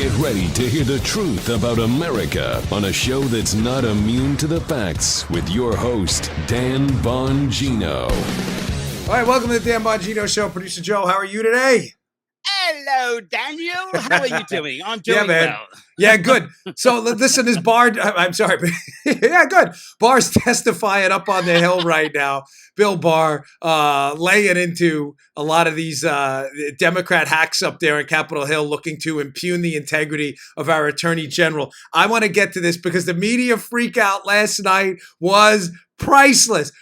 Get ready to hear the truth about America on a show that's not immune to the facts with your host, Dan Bongino. All right, welcome to the Dan Bongino Show. Producer Joe, how are you today? Hello, Daniel. How are you doing? I'm doing well. Yeah, good. So listen, this Barr, I'm sorry, but yeah, good. Barr's testifying up on the Hill right now. Bill Barr laying into a lot of these Democrat hacks up there in Capitol Hill looking to impugn the integrity of our Attorney General. I want to get to this because the media freak out last night was priceless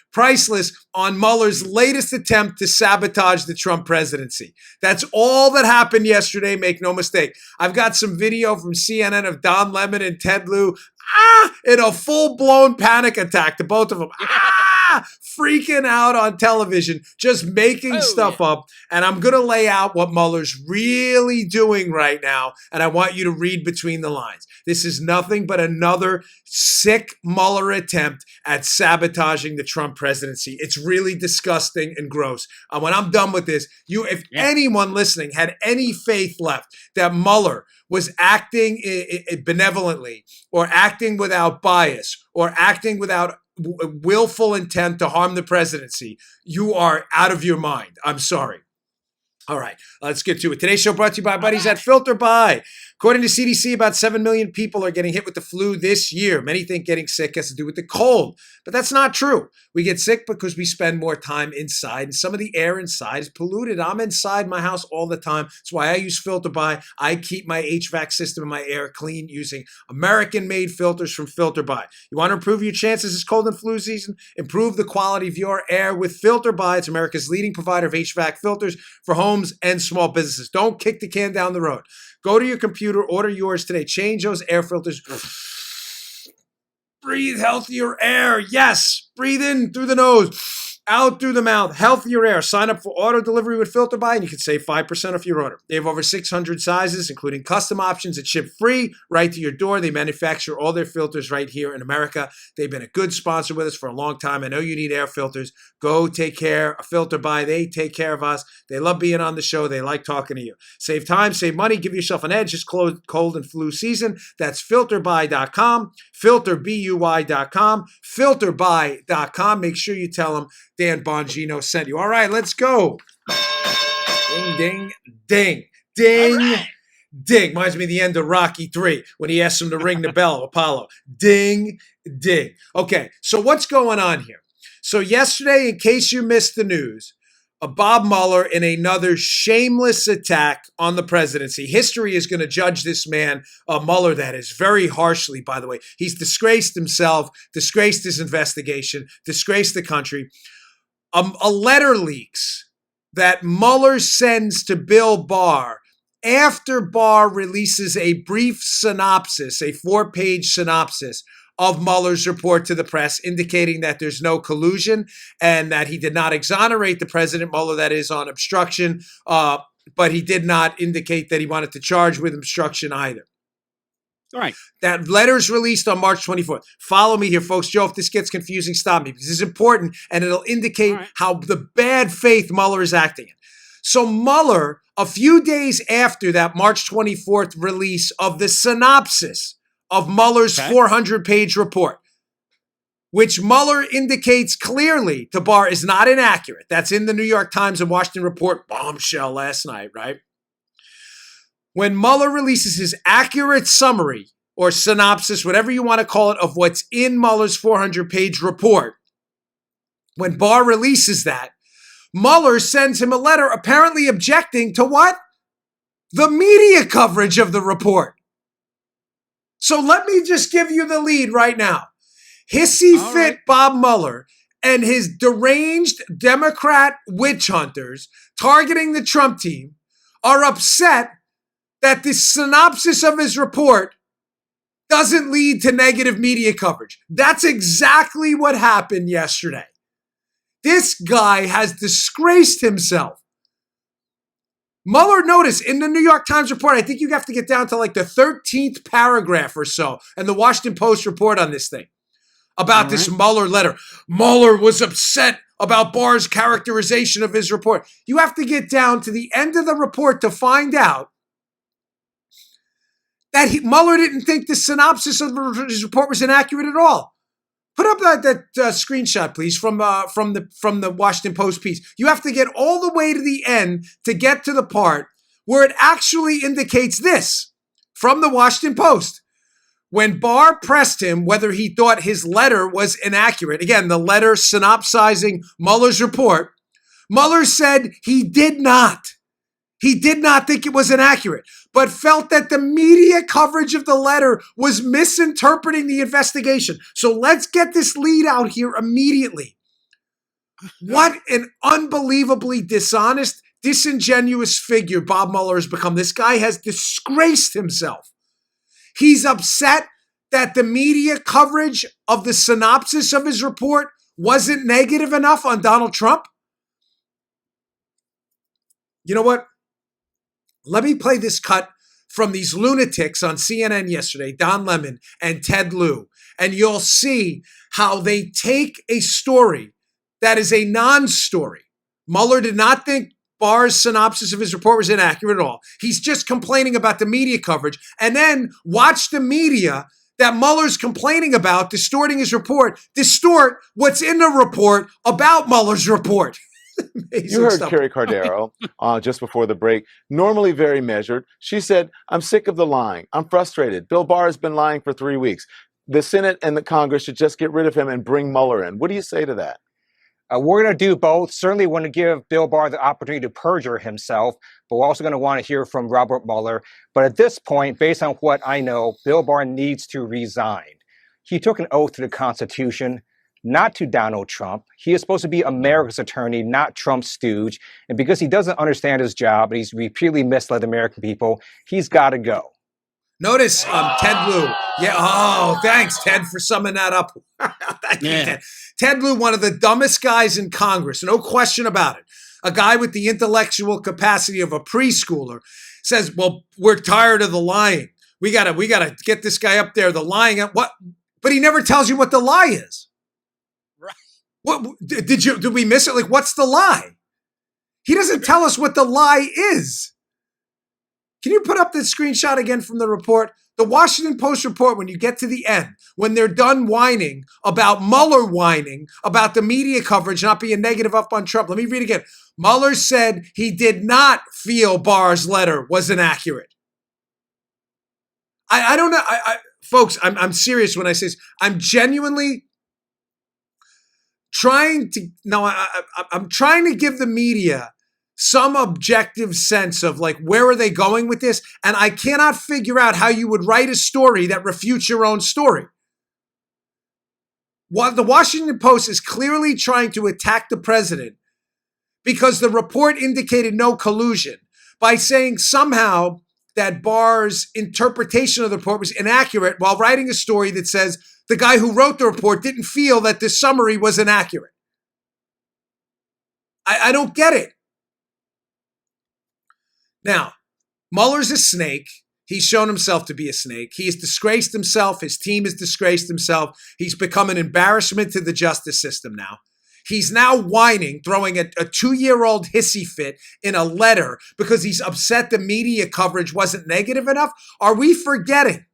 on Mueller's latest attempt to sabotage the Trump presidency. That's all that happened yesterday, make no mistake. I've got some video from CNN of Don Lemon and Ted Lieu in a full-blown panic attack, the both of them. Freaking out on television, just making stuff up. And I'm going to lay out what Mueller's really doing right now, and I want you to read between the lines. This is nothing but another sick Mueller attempt at sabotaging the Trump presidency. It's really disgusting and gross. When I'm done with this, if anyone listening had any faith left that Mueller was acting benevolently or acting without bias or acting without willful intent to harm the presidency, you are out of your mind. I'm sorry. All right, let's get to it. Today's show brought to you by buddies at Filter By. According to CDC, about 7 million people are getting hit with the flu this year. Many think getting sick has to do with the cold, but that's not true. We get sick because we spend more time inside, and some of the air inside is polluted. I'm inside my house all the time. That's why I use Filter By. I keep my HVAC system and my air clean using American-made filters from Filter By. You want to improve your chances this cold and flu season? Improve the quality of your air with Filter By. It's America's leading provider of HVAC filters for homes and small businesses. Don't kick the can down the road. Go to your computer, order yours today. Change those air filters. Breathe healthier air. Yes. Breathe in through the nose, out through the mouth. Healthier air. Sign up for auto delivery with Filter By, and you can save 5% off your order. They have over 600 sizes, including custom options that ship free right to your door. They manufacture all their filters right here in America. They've been a good sponsor with us for a long time. I know you need air filters. Go take care of Filter By. They take care of us. They love being on the show. They like talking to you. Save time, save money, give yourself an edge this cold and flu season. That's filterby.com, filterbuy.com, filterby.com. Make sure you tell them Dan Bongino sent you. All right, let's go. Ding, ding, ding, ding, right. Ding. Reminds me of the end of Rocky III when he asked him to ring the bell, Apollo. Ding, ding. Okay, so what's going on here? So yesterday, in case you missed the news, Bob Mueller in another shameless attack on the presidency. History is going to judge this man, Mueller, that is, very harshly, by the way. He's disgraced himself, disgraced his investigation, disgraced the country. A letter leaks that Mueller sends to Bill Barr after Barr releases a brief synopsis, a 4-page synopsis of Mueller's report to the press, indicating that there's no collusion and that he did not exonerate the president, Mueller, that is, on obstruction, but he did not indicate that he wanted to charge with obstruction either. All right. That letter's released on March 24th. Follow me here, folks. Joe, if this gets confusing, stop me, because this is important, and it'll indicate how the bad faith Mueller is acting in. So Mueller, a few days after that March 24th release of the synopsis of Mueller's 400-page report, which Mueller indicates clearly to Barr is not inaccurate. That's in the New York Times and Washington Report bombshell last night, right? When Mueller releases his accurate summary or synopsis, whatever you want to call it, of what's in Mueller's 400-page report, when Barr releases that, Mueller sends him a letter apparently objecting to what? The media coverage of the report. So let me just give you the lead right now. Hissy fit Bob Mueller and his deranged Democrat witch hunters targeting the Trump team are upset that the synopsis of his report doesn't lead to negative media coverage. That's exactly what happened yesterday. This guy has disgraced himself. Mueller, notice in the New York Times report, I think you have to get down to like the 13th paragraph or so, and the Washington Post report on this thing about this Mueller letter. Mueller was upset about Barr's characterization of his report. You have to get down to the end of the report to find out that Mueller didn't think the synopsis of his report was inaccurate at all. Put up that screenshot, please, from the Washington Post piece. You have to get all the way to the end to get to the part where it actually indicates this from the Washington Post. When Barr pressed him whether he thought his letter was inaccurate, again, the letter synopsizing Mueller's report, Mueller said he did not. He did not think it was inaccurate, but felt that the media coverage of the letter was misinterpreting the investigation. So let's get this lead out here immediately. What an unbelievably dishonest, disingenuous figure Bob Mueller has become. This guy has disgraced himself. He's upset that the media coverage of the synopsis of his report wasn't negative enough on Donald Trump. You know what? Let me play this cut from these lunatics on CNN yesterday, Don Lemon and Ted Lieu, and you'll see how they take a story that is a non-story. Mueller did not think Barr's synopsis of his report was inaccurate at all. He's just complaining about the media coverage, and then watch the media that Mueller's complaining about distorting his report, distort what's in the report about Mueller's report. You heard Carrie Cardero just before the break, normally very measured. She said, I'm sick of the lying. I'm frustrated. Bill Barr has been lying for 3 weeks. The Senate and the Congress should just get rid of him and bring Mueller in. What do you say to that? We're going to do both. Certainly want to give Bill Barr the opportunity to perjure himself, but we're also going to want to hear from Robert Mueller. But at this point, based on what I know, Bill Barr needs to resign. He took an oath to the Constitution, not to Donald Trump. He is supposed to be America's attorney, not Trump's stooge. And because he doesn't understand his job and he's repeatedly misled the American people, he's got to go. Notice Ted Lieu. Yeah. Oh, thanks, Ted, for summing that up. Thank you, Ted. Ted Lieu, one of the dumbest guys in Congress, no question about it. A guy with the intellectual capacity of a preschooler says, "Well, we're tired of the lying. We gotta get this guy up there. The lying. What? But he never tells you what the lie is. Right? What did we miss it? Like, what's the lie? He doesn't tell us what the lie is." Can you put up this screenshot again from the report? The Washington Post report, when you get to the end, when they're done whining about Mueller whining about the media coverage not being negative up on Trump. Let me read again. Mueller said he did not feel Barr's letter was inaccurate. I don't know. Folks, I'm serious when I say this. I'm genuinely trying to, I'm trying to give the media some objective sense of like, where are they going with this? And I cannot figure out how you would write a story that refutes your own story. While the Washington Post is clearly trying to attack the president because the report indicated no collusion by saying somehow that Barr's interpretation of the report was inaccurate while writing a story that says the guy who wrote the report didn't feel that the summary was inaccurate. I don't get it. Now, Mueller's a snake. He's shown himself to be a snake. He has disgraced himself. His team has disgraced himself. He's become an embarrassment to the justice system now. He's now whining, throwing a 2-year-old hissy fit in a letter because he's upset the media coverage wasn't negative enough. Are we forgetting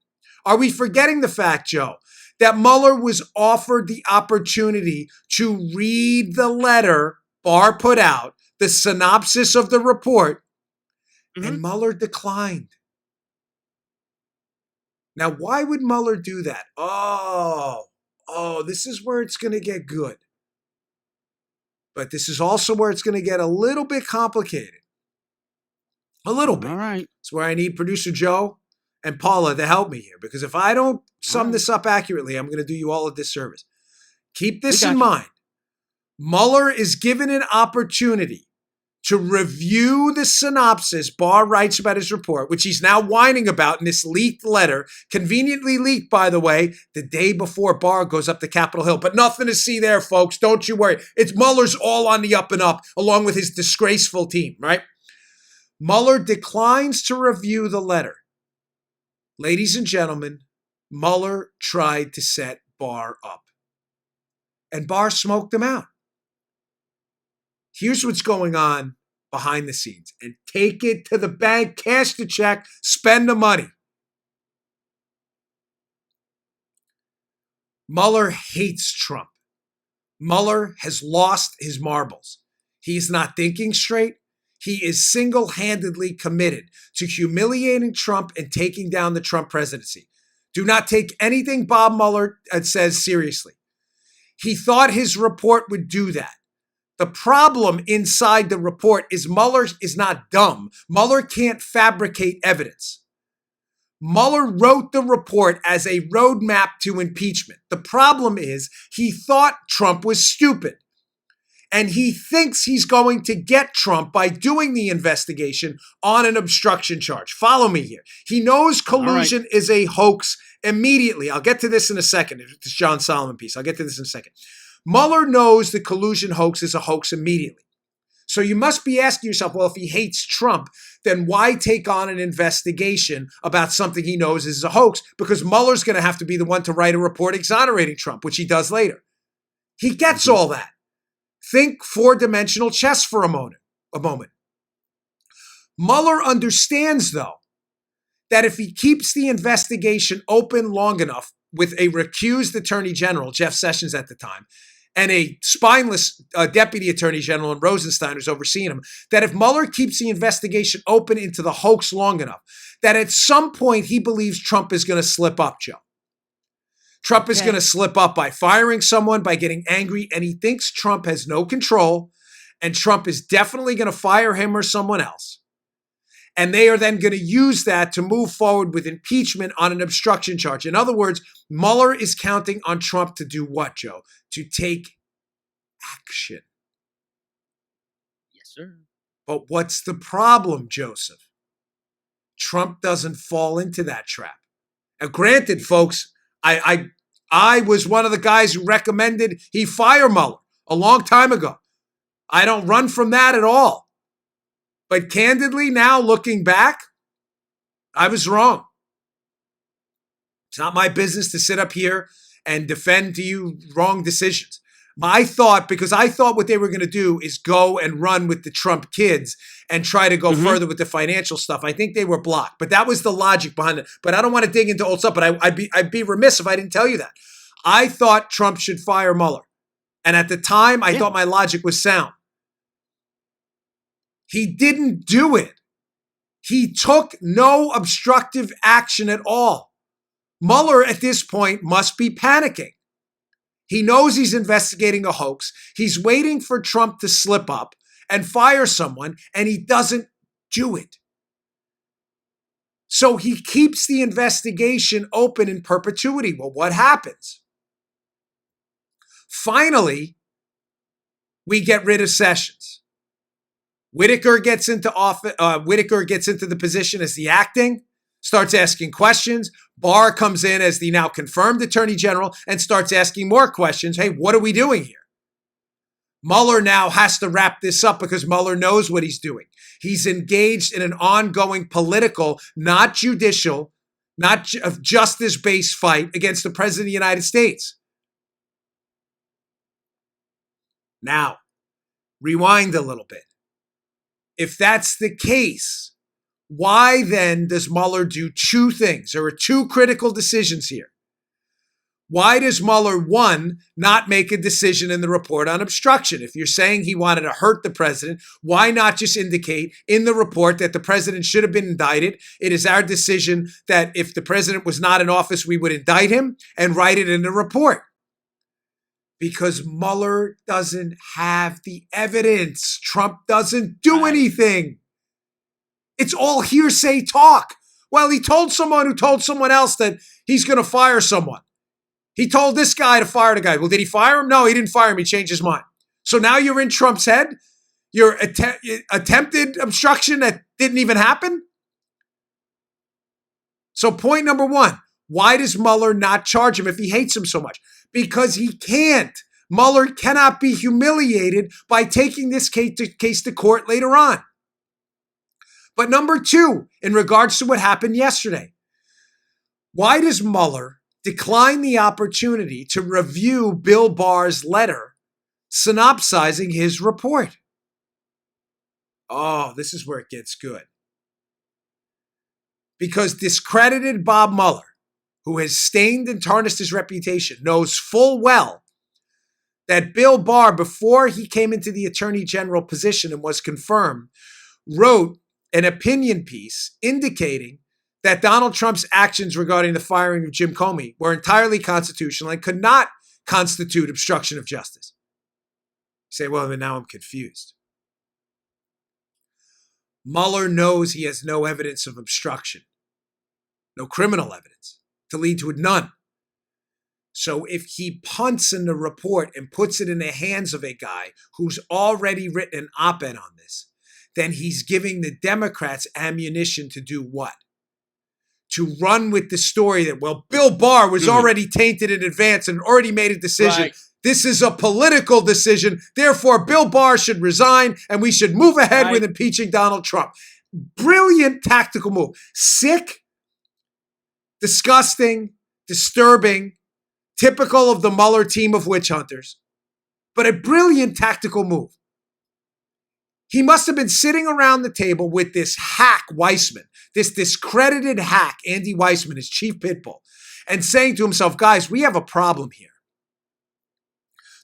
the fact, Joe, that Mueller was offered the opportunity to read the letter Barr put out, the synopsis of the report, and Mueller declined. Now, why would Mueller do that? Oh, this is where it's going to get good. But this is also where it's going to get a little bit complicated. A little bit. All right. It's where I need producer Joe and Paula to help me here. Because if I don't sum this up accurately, I'm going to do you all a disservice. Keep this in mind. Mueller is given an opportunity to review the synopsis Barr writes about his report, which he's now whining about in this leaked letter, conveniently leaked, by the way, the day before Barr goes up to Capitol Hill. But nothing to see there, folks. Don't you worry. It's Mueller's all on the up and up, along with his disgraceful team, right? Mueller declines to review the letter. Ladies and gentlemen, Mueller tried to set Barr up. And Barr smoked him out. Here's what's going on behind the scenes. And take it to the bank, cash the check, spend the money. Mueller hates Trump. Mueller has lost his marbles. He's not thinking straight. He is single-handedly committed to humiliating Trump and taking down the Trump presidency. Do not take anything Bob Mueller says seriously. He thought his report would do that. The problem inside the report is Mueller is not dumb. Mueller can't fabricate evidence. Mueller wrote the report as a roadmap to impeachment. The problem is he thought Trump was stupid. And he thinks he's going to get Trump by doing the investigation on an obstruction charge. Follow me here. He knows collusion is a hoax immediately. I'll get to this in a second. It's John Solomon piece. I'll get to this in a second. Mueller knows the collusion hoax is a hoax immediately. So you must be asking yourself, well, if he hates Trump, then why take on an investigation about something he knows is a hoax? Because Mueller's going to have to be the one to write a report exonerating Trump, which he does later. He gets all that. Think four-dimensional chess for a moment. Mueller understands, though, that if he keeps the investigation open long enough with a recused attorney general, Jeff Sessions at the time, and a spineless deputy attorney general in Rosenstein who's overseeing him, that if Mueller keeps the investigation open into the hoax long enough, that at some point he believes Trump is going to slip up, Joe. Trump is going to slip up by firing someone, by getting angry, and he thinks Trump has no control, and Trump is definitely going to fire him or someone else. And they are then going to use that to move forward with impeachment on an obstruction charge. In other words, Mueller is counting on Trump to do what, Joe? To take action. Yes, sir. But what's the problem, Joseph? Trump doesn't fall into that trap. Now, granted, folks, I was one of the guys who recommended he fire Mueller a long time ago. I don't run from that at all. But candidly, now looking back, I was wrong. It's not my business to sit up here and defend to you wrong decisions. Because I thought what they were going to do is go and run with the Trump kids and try to go further with the financial stuff. I think they were blocked, but that was the logic behind it. But I don't want to dig into old stuff, but I'd be remiss if I didn't tell you that. I thought Trump should fire Mueller. And at the time, I thought my logic was sound. He didn't do it. He took no obstructive action at all. Mueller at this point must be panicking. He knows he's investigating a hoax. He's waiting for Trump to slip up and fire someone, and he doesn't do it. So he keeps the investigation open in perpetuity. Well, what happens? Finally, we get rid of Sessions. Whitaker gets into the position as the acting, starts asking questions. Barr comes in as the now confirmed attorney general and starts asking more questions. Hey, what are we doing here? Mueller now has to wrap this up because Mueller knows what he's doing. He's engaged in an ongoing political, not judicial, not justice-based fight against the president of the United States. Now, rewind a little bit. If that's the case, why then does Mueller do two things? There are two critical decisions here. Why does Mueller, one, not make a decision in the report on obstruction? If you're saying he wanted to hurt the president, why not just indicate in the report that the president should have been indicted? It is our decision that if the president was not in office, we would indict him and write it in the report. Because Mueller doesn't have the evidence. Trump doesn't do anything. It's all hearsay talk. Well, he told someone who told someone else that he's going to fire someone. He told this guy to fire the guy. Well, did he fire him? No, he didn't fire him. He changed his mind. So now you're in Trump's head? Your attempted obstruction that didn't even happen? So point number one, why does Mueller not charge him if he hates him so much? Because he can't. Mueller cannot be humiliated by taking this case to court later on. But number two, in regards to what happened yesterday, why does Mueller decline the opportunity to review Bill Barr's letter synopsizing his report? Oh, this is where it gets good. Because discredited Bob Mueller, who has stained and tarnished his reputation, knows full well that Bill Barr, before he came into the Attorney General position and was confirmed, wrote an opinion piece indicating that Donald Trump's actions regarding the firing of Jim Comey were entirely constitutional and could not constitute obstruction of justice. You say, well, then now I'm confused. Mueller knows he has no evidence of obstruction, no criminal evidence to lead to none. So if he punts in the report and puts it in the hands of a guy who's already written an op-ed on this, then he's giving the Democrats ammunition to do what? To run with the story that, well, Bill Barr was already tainted in advance and already made a decision. Right. This is a political decision. Therefore, Bill Barr should resign and we should move ahead with impeaching Donald Trump. Brilliant tactical move. Sick, disgusting, disturbing, typical of the Mueller team of witch hunters, but a brilliant tactical move. He must have been sitting around the table with this hack Weissman, this discredited hack, Andy Weissman, his chief pitbull, and saying to himself, guys, we have a problem here.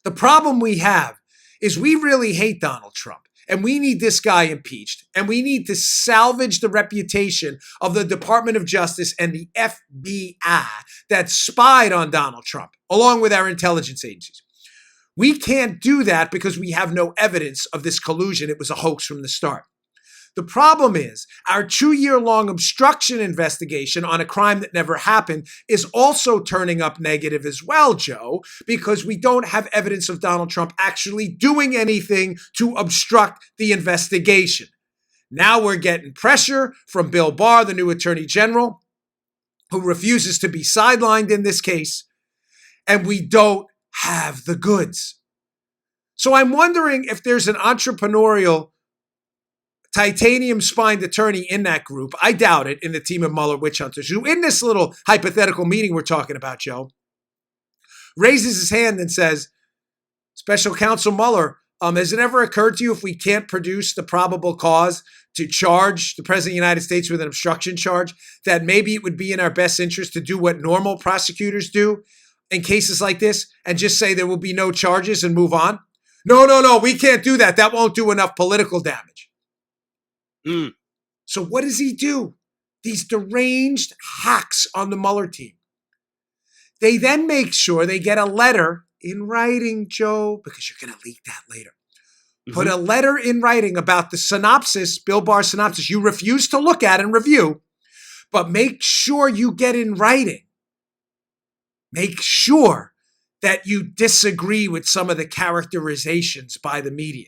The problem we have is we really hate Donald Trump, and we need this guy impeached, and we need to salvage the reputation of the Department of Justice and the FBI that spied on Donald Trump, along with our intelligence agencies. We can't do that because we have no evidence of this collusion. It was a hoax from the start. The problem is our 2-year-long obstruction investigation on a crime that never happened is also turning up negative as well, Joe, because we don't have evidence of Donald Trump actually doing anything to obstruct the investigation. Now we're getting pressure from Bill Barr, the new Attorney General, who refuses to be sidelined in this case, and we don't have the goods. So I'm wondering if there's an entrepreneurial titanium-spined attorney in that group. I doubt it, in the team of Mueller witch hunters, who in this little hypothetical meeting we're talking about, Joe, raises his hand and says, Special Counsel Mueller, has it ever occurred to you if we can't produce the probable cause to charge the President of the United States with an obstruction charge, that maybe it would be in our best interest to do what normal prosecutors do in cases like this and just say there will be no charges and move on? No, we can't do that. That won't do enough political damage. So what does he do? These deranged hacks on the Mueller team. They then make sure they get a letter in writing, Joe, because you're going to leak that later. Put a letter in writing about the synopsis, Bill Barr's synopsis. You refuse to look at and review, but make sure you get in writing. Make sure that you disagree with some of the characterizations by the media.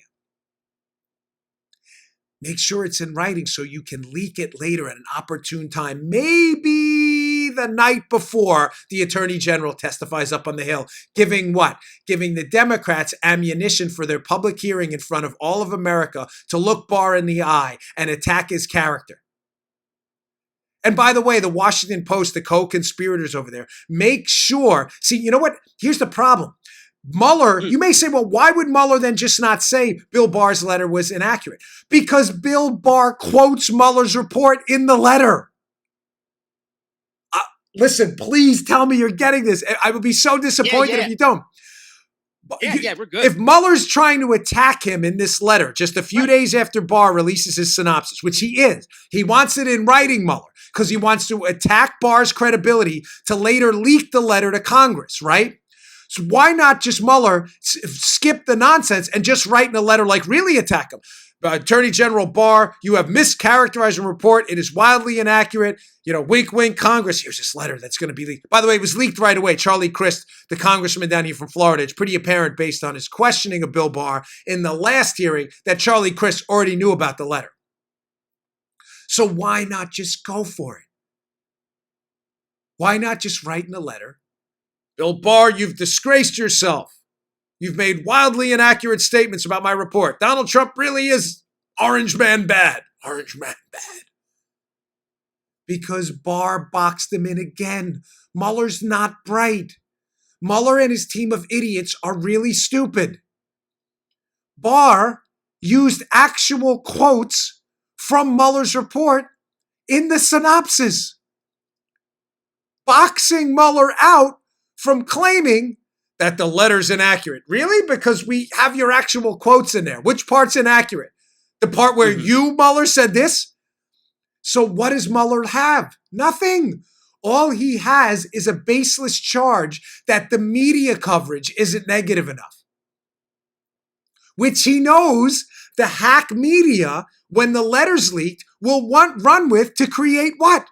Make sure it's in writing so you can leak it later at an opportune time, maybe the night before the Attorney General testifies up on the Hill, giving what? Giving the Democrats ammunition for their public hearing in front of all of America to look Barr in the eye and attack his character. And by the way, the Washington Post, the co-conspirators over there, make sure, see, you know what? Here's the problem. Mueller, you may say, well, why would Mueller then just not say Bill Barr's letter was inaccurate? Because Bill Barr quotes Mueller's report in the letter. Listen, please tell me you're getting this. I would be so disappointed if you don't. Yeah, we're good. If Mueller's trying to attack him in this letter just a few days after Barr releases his synopsis, which he is, he wants it in writing, Mueller, because he wants to attack Barr's credibility to later leak the letter to Congress, right? So why not just Mueller skip the nonsense and just write in a letter like really attack him? Attorney General Barr, you have mischaracterized the report. It is wildly inaccurate. Wink, wink, Congress. Here's this letter that's going to be leaked. By the way, it was leaked right away. Charlie Crist, the congressman down here from Florida, it's pretty apparent based on his questioning of Bill Barr in the last hearing that Charlie Crist already knew about the letter. So why not just go for it? Why not just write in a letter? Bill Barr, you've disgraced yourself. You've made wildly inaccurate statements about my report. Donald Trump really is orange man bad. Orange man bad. Because Barr boxed him in again. Mueller's not bright. Mueller and his team of idiots are really stupid. Barr used actual quotes from Mueller's report in the synopsis. boxing Mueller out from claiming that the letter's inaccurate. Really? Because we have your actual quotes in there. Which part's inaccurate? The part where you, Mueller, said this? So what does Mueller have? Nothing. All he has is a baseless charge that the media coverage isn't negative enough, which he knows the hack media, when the letter's leaked, will run with to create what?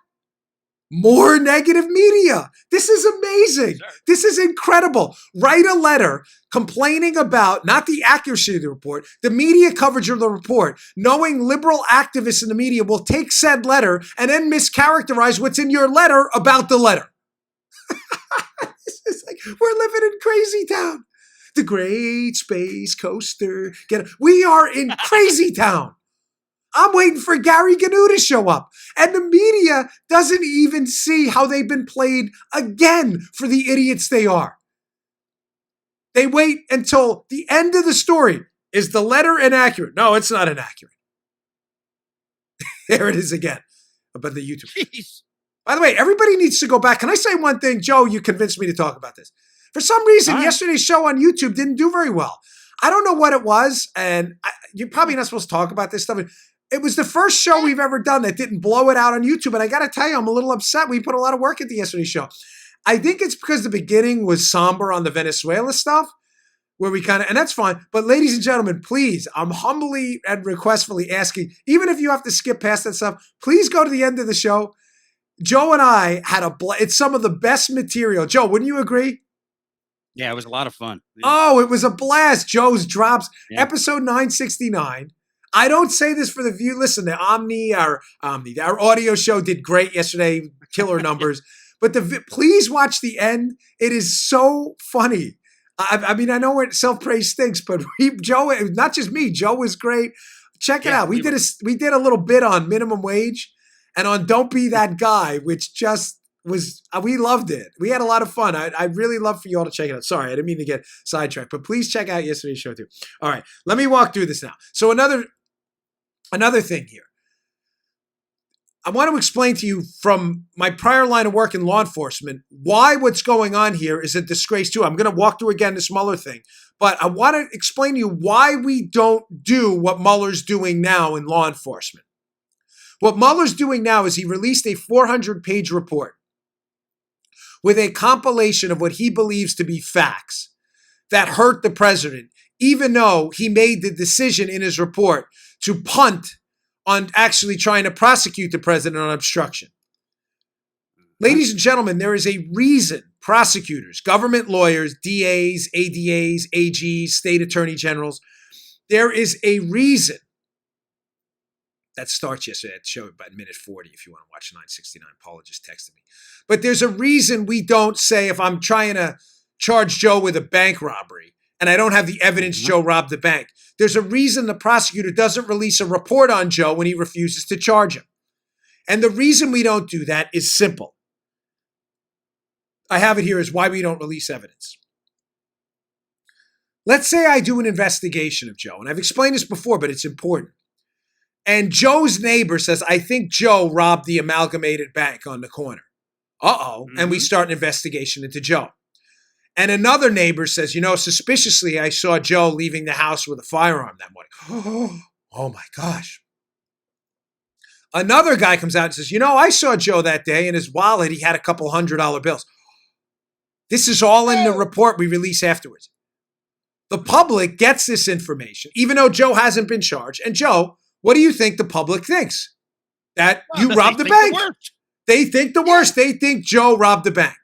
More negative media. This is amazing. Sure. This is incredible. Write a letter complaining about not the accuracy of the report, the media coverage of the report, knowing liberal activists in the media will take said letter and then mischaracterize what's in your letter about the letter. This is like, we're living in crazy town. The Great Space Coaster. We are in crazy town. I'm waiting for Gary Gnu to show up. And the media doesn't even see how they've been played again for the idiots they are. They wait until the end of the story. Is the letter inaccurate? No, it's not inaccurate. There it is again. About the YouTube. Jeez. By the way, everybody needs to go back. Can I say one thing? Joe, you convinced me to talk about this. For some reason, yesterday's show on YouTube didn't do very well. I don't know what it was, and you're probably not supposed to talk about this stuff. It was the first show we've ever done that didn't blow it out on YouTube, and I got to tell you, I'm a little upset. We put a lot of work into yesterday's show. I think it's because the beginning was somber on the Venezuela stuff, where we kind of, and that's fine. But ladies and gentlemen, please, I'm humbly and requestfully asking, even if you have to skip past that stuff, please go to the end of the show. Joe and I had it's some of the best material. Joe, wouldn't you agree? Yeah, it was a lot of fun. Yeah. Oh, it was a blast. Joe's drops, Yeah. episode 969. I don't say this for the view. Listen, the our audio show did great yesterday, killer numbers. But please watch the end. It is so funny. I mean, I know self-praise stinks, but Joe, not just me, Joe was great. Check it out. We did a little bit on minimum wage and on Don't Be That Guy, which just was, we loved it. We had a lot of fun. I'd really love for you all to check it out. Sorry, I didn't mean to get sidetracked, but please check out yesterday's show too. All right, let me walk through this now. So another thing here. I want to explain to you from my prior line of work in law enforcement why what's going on here is a disgrace too. I'm going to walk through again this Mueller thing, but I want to explain to you why we don't do what Mueller's doing now in law enforcement. What Mueller's doing now is he released a 400-page report with a compilation of what he believes to be facts that hurt the president, even though he made the decision in his report to punt on actually trying to prosecute the president on obstruction. Ladies and gentlemen, there is a reason prosecutors, government lawyers, DAs, ADAs, AGs, state attorney generals, there is a reason. That starts yesterday at the show about minute 40 if you want to watch 969. Paula just texted me. But there's a reason we don't say, if I'm trying to charge Joe with a bank robbery and I don't have the evidence Joe robbed the bank, there's a reason the prosecutor doesn't release a report on Joe when he refuses to charge him. And the reason we don't do that is simple. I have it here as why we don't release evidence. Let's say I do an investigation of Joe, and I've explained this before, but it's important. And Joe's neighbor says, I think Joe robbed the Amalgamated Bank on the corner. And we start an investigation into Joe. And another neighbor says, suspiciously, I saw Joe leaving the house with a firearm that morning. Oh my gosh. Another guy comes out and says, I saw Joe that day. In his wallet, he had a couple $100 bills. This is all in the report we release afterwards. The public gets this information, even though Joe hasn't been charged. And Joe, what do you think the public thinks? That you robbed the bank. They think the worst. They think Joe robbed the bank.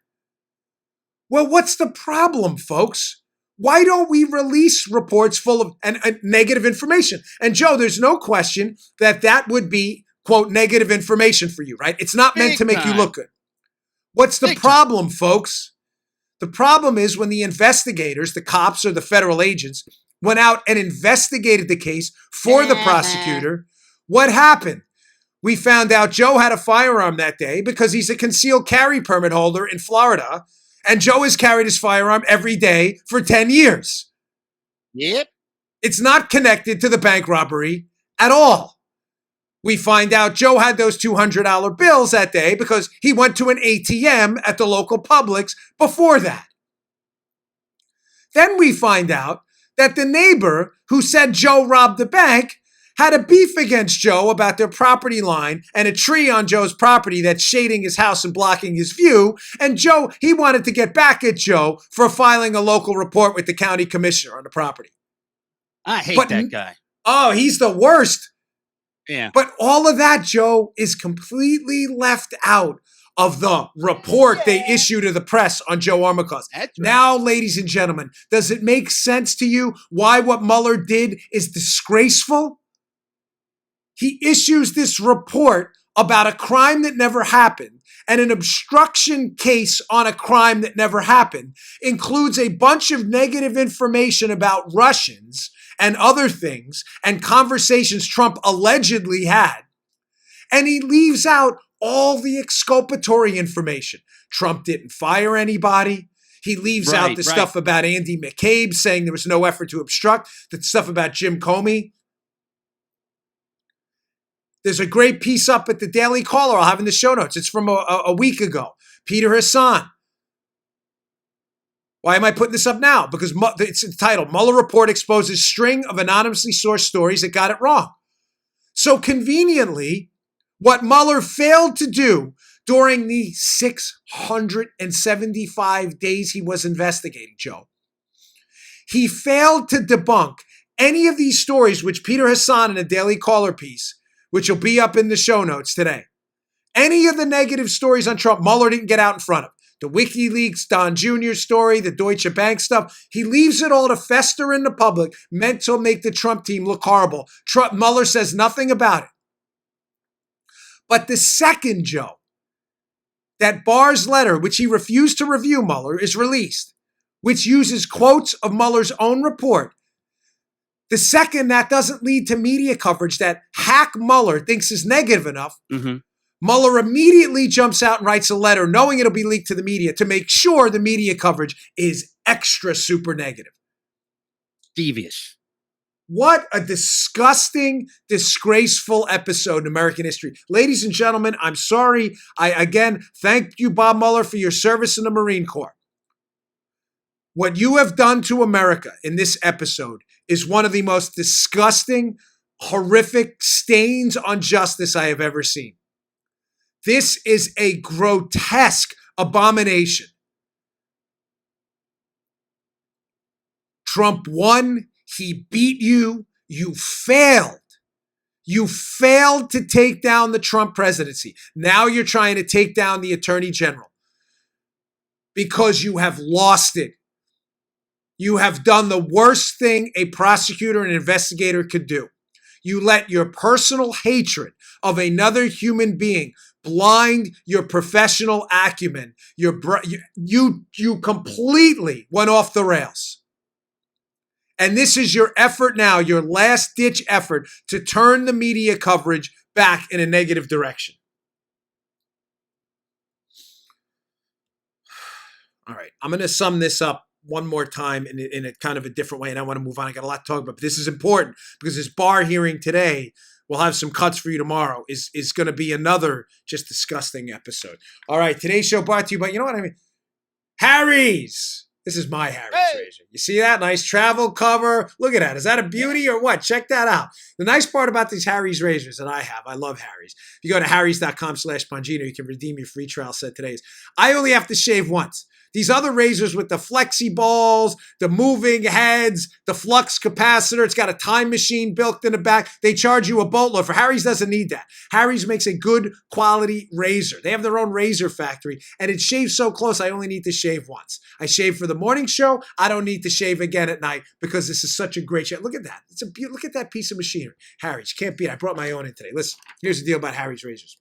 Well, what's the problem, folks? Why don't we release reports full of negative information? And Joe, there's no question that would be, quote, negative information for you, right? It's not meant to make you look good. What's the problem, folks? The problem is when the investigators, the cops or the federal agents, went out and investigated the case for the prosecutor. What happened? We found out Joe had a firearm that day because he's a concealed carry permit holder in Florida. And Joe has carried his firearm every day for 10 years. Yep. It's not connected to the bank robbery at all. We find out Joe had those $200 bills that day because he went to an ATM at the local Publix before that. Then we find out that the neighbor who said Joe robbed the bank had a beef against Joe about their property line and a tree on Joe's property that's shading his house and blocking his view. And Joe, he wanted to get back at Joe for filing a local report with the county commissioner on the property. I hate that guy. Oh, he's the worst. Yeah. But all of that, Joe, is completely left out of the report they issued to the press on Joe Armacost. That's right. Now, ladies and gentlemen, does it make sense to you why what Mueller did is disgraceful? He issues this report about a crime that never happened, and an obstruction case on a crime that never happened includes a bunch of negative information about Russians and other things and conversations Trump allegedly had. And he leaves out all the exculpatory information. Trump didn't fire anybody. He leaves out the stuff about Andy McCabe saying there was no effort to obstruct, the stuff about Jim Comey. There's a great piece up at the Daily Caller I'll have in the show notes. It's from a week ago. Peter Hassan. Why am I putting this up now? Because it's entitled, Mueller Report Exposes String of Anonymously Sourced Stories That Got It Wrong. So conveniently, what Mueller failed to do during the 675 days he was investigating, Joe, he failed to debunk any of these stories which Peter Hassan in a Daily Caller piece, which will be up in the show notes today. Any of the negative stories on Trump, Mueller didn't get out in front of. The WikiLeaks, Don Jr. story, the Deutsche Bank stuff. He leaves it all to fester in the public, meant to make the Trump team look horrible. Mueller says nothing about it. But the second, Joe, that Barr's letter, which he refused to review Mueller, is released, which uses quotes of Mueller's own report, the second that doesn't lead to media coverage that hack Mueller thinks is negative enough, Mueller immediately jumps out and writes a letter knowing it'll be leaked to the media to make sure the media coverage is extra super negative. Devious. What a disgusting, disgraceful episode in American history. Ladies and gentlemen, I'm sorry. Again, thank you, Bob Mueller, for your service in the Marine Corps. What you have done to America in this episode is one of the most disgusting, horrific stains on justice I have ever seen. This is a grotesque abomination. Trump won. He beat you. You failed. You failed to take down the Trump presidency. Now you're trying to take down the attorney general because you have lost it. You have done the worst thing a prosecutor and investigator could do. You let your personal hatred of another human being blind your professional acumen. You completely went off the rails. And this is your effort now, your last-ditch effort to turn the media coverage back in a negative direction. All right, I'm going to sum this up one more time in a kind of a different way, and I want to move on. I got a lot to talk about, but this is important because this Barr hearing today, we'll have some cuts for you tomorrow, is going to be another just disgusting episode. All right, today's show brought to you by, you know what I mean? Harry's. This is my Harry's razor. You see that? Nice travel cover. Look at that. Is that a beauty or what? Check that out. The nice part about these Harry's razors that I have, I love Harry's. If you go to harrys.com/Bongino, you can redeem your free trial set today. I only have to shave once. These other razors with the flexi balls, the moving heads, the flux capacitor, it's got a time machine built in the back. They charge you a boatload for. Harry's doesn't need that. Harry's makes a good quality razor. They have their own razor factory, and it shaves so close I only need to shave once. I shave for the morning show. I don't need to shave again at night because this is such a great shave. Look at that. Look at that piece of machinery. Harry's. Can't beat it. I brought my own in today. Listen, here's the deal about Harry's razors.